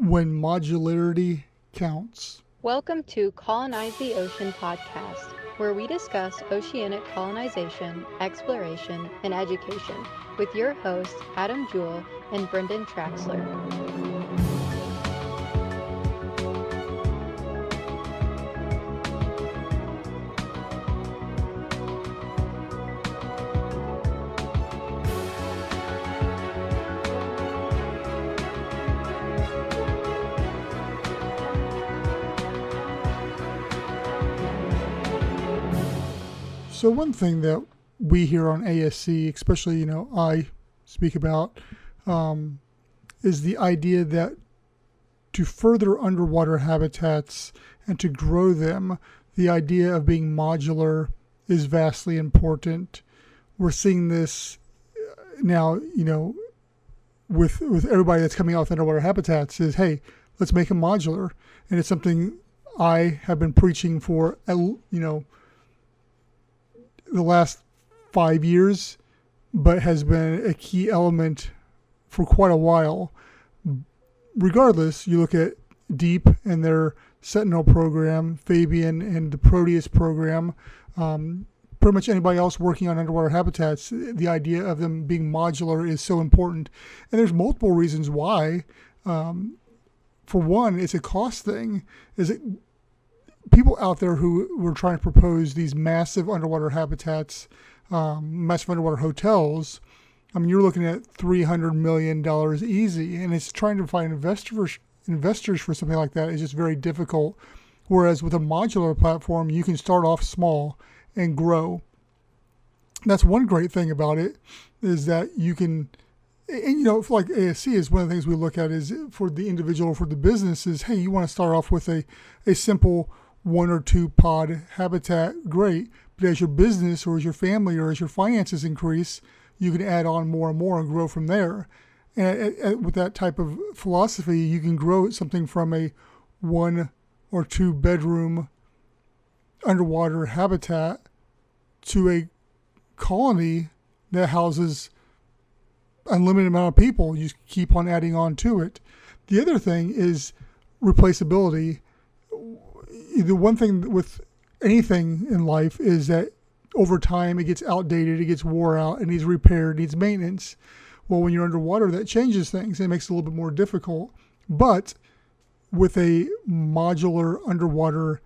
when modularity counts. Welcome to Colonize the Ocean podcast, where we discuss oceanic colonization, exploration, and education with your hosts Adam Jewell and Brendan Traxler. So one thing that we here on ASC, especially, I speak about, is the idea that to further underwater habitats and to grow them, the idea of being modular is vastly important. We're seeing this now, with everybody that's coming out with underwater habitats is, hey, let's make them modular. And it's something I have been preaching for, the last 5 years, but has been a key element for quite a while. Regardless, you look at Deep and their Sentinel program, Fabian and the Proteus program, pretty much anybody else working on underwater habitats, the idea of them being modular is so important. And there's multiple reasons why. For one, it's a cost thing. People out there who were trying to propose these massive underwater habitats, massive underwater hotels, you're looking at $300 million easy, and it's trying to find investors for something like that is just very difficult. Whereas with a modular platform, you can start off small and grow. That's one great thing about it, is that you can, and like ASC is one of the things we look at is for the individual, for the business is, hey, you want to start off with a simple 1 or 2 pod habitat, great. But as your business or as your family or as your finances increase, you can add on more and more and grow from there. And with that type of philosophy, you can grow something from a 1 or 2 bedroom underwater habitat to a colony that houses unlimited amount of people. You keep on adding on to it. The other thing is replaceability. The one thing with anything in life is that over time it gets outdated, it gets wore out, it needs repaired, it needs maintenance. Well, when you're underwater, that changes things. It makes it a little bit more difficult. But with a modular underwater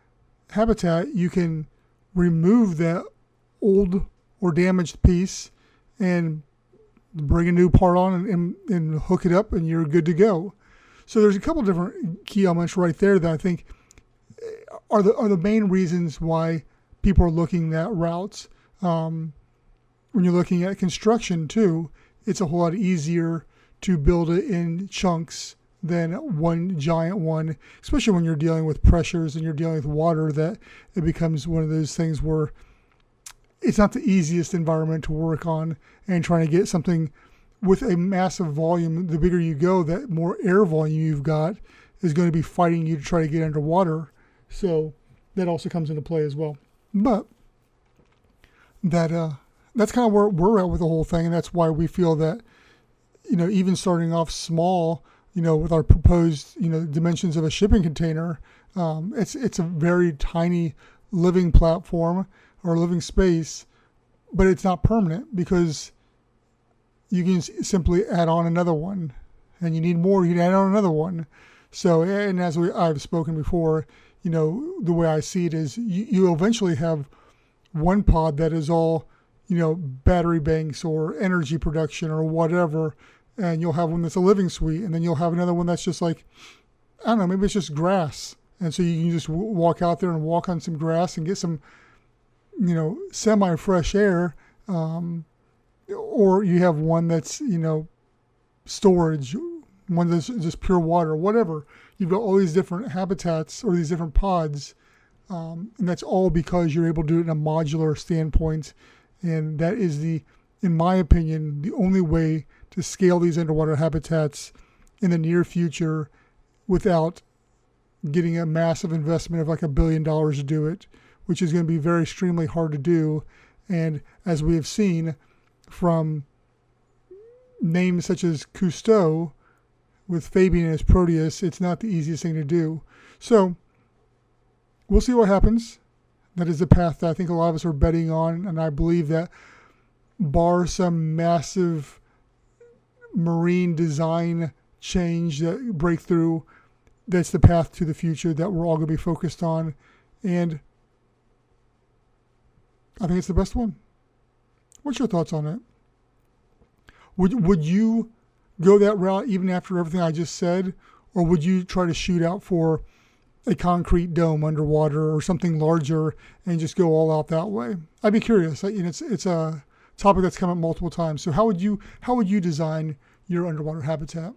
habitat, you can remove that old or damaged piece and bring a new part on and hook it up, and you're good to go. So there's a couple different key elements right there that I think are the main reasons why people are looking that routes. When you're looking at construction too, it's a whole lot easier to build it in chunks than one giant one, especially when you're dealing with pressures and you're dealing with water, that it becomes one of those things where it's not the easiest environment to work on, and trying to get something with a massive volume, the bigger you go, that more air volume you've got is going to be fighting you to try to get underwater. So that also comes into play as well. But that's kind of where we're at with the whole thing, and that's why we feel that, even starting off small, with our proposed, dimensions of a shipping container, it's a very tiny living platform or living space, but it's not permanent because you can simply add on another one, and you need more, you can add on another one. So, and as I've spoken before, the way I see it is you eventually have one pod that is all, battery banks or energy production or whatever, and you'll have one that's a living suite, and then you'll have another one that's just like, I don't know, maybe it's just grass. And so you can just walk out there and walk on some grass and get some, semi-fresh air. Or you have one that's, storage, one that's just pure water, whatever. You've got all these different habitats or these different pods, and that's all because you're able to do it in a modular standpoint. And that is in my opinion, the only way to scale these underwater habitats in the near future without getting a massive investment of like $1 billion to do it, which is going to be very extremely hard to do. And as we have seen from names such as Cousteau, with Fabian as Proteus, it's not the easiest thing to do. So we'll see what happens. That is the path that I think a lot of us are betting on, and I believe that bar some massive marine design change, that breakthrough, that's the path to the future that we're all going to be focused on, and I think it's the best one. What's your thoughts on it? Would you go that route even after everything I just said, or would you try to shoot out for a concrete dome underwater or something larger and just go all out that way? I'd be curious. It's a topic that's come up multiple times. So how would you design your underwater habitat?